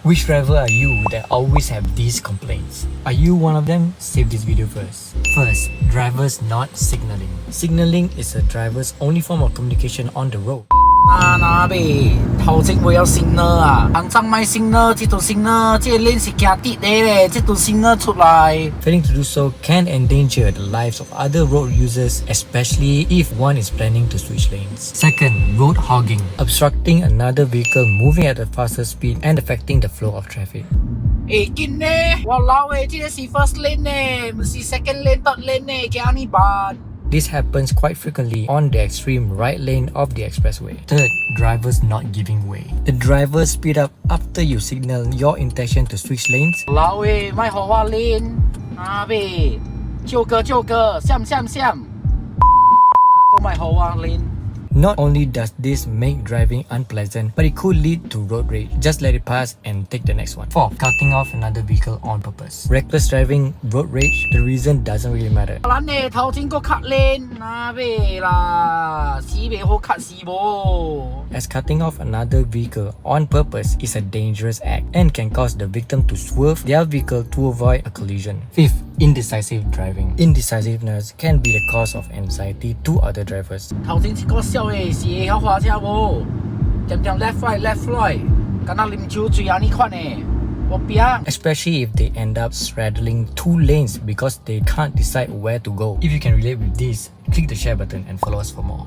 Which driver are you that always have these complaints? Are you one of them? Save this video first. First, drivers not signaling. Signaling is a driver's only form of communication on the road. 頭前會有 signal 啊，行爭咪 signal， 這度 signal， 這個 lane 是行跌的咧，這度 signal 出來。 Failing to do so can endanger the lives of other road users, especially if one is planning to switch lanes. Second, road hogging. Obstructing another vehicle moving at a faster speed and affecting the flow of traffic. 緊呢，walao這個是 first lane 呢，唔是 second lane、third lane 呢，驚你辦。 This happens quite frequently on the extreme right lane of the expressway. Third, drivers not giving way. The driver speed up after you signal your intention to switch lanes. 老誒，咪好我 lane， 呗，救個，閃，個咪好我 lane。 Not only does this make driving unpleasant, but it could lead to road rage. Just let it pass and take the next one. Fourth, cutting off another vehicle on purpose. Reckless driving, road rage, the reason doesn't really matter. 咱呢頭前個 cut lane， 呗啦，死未好 cut 死冇。 As cutting off another vehicle on purpose is a dangerous act and can cause the victim to swerve their vehicle to avoid a collision. Fifth, indecisive driving. Indecisiveness can be the cause of anxiety to other drivers. 頭前一個小嘅是會曉開車無？點 left right， 敢若啉酒醉安尼款呢？我邊。 Especially if they end up straddling two lanes because they can't decide where to go. If you can relate with this, click the share button and follow us for more.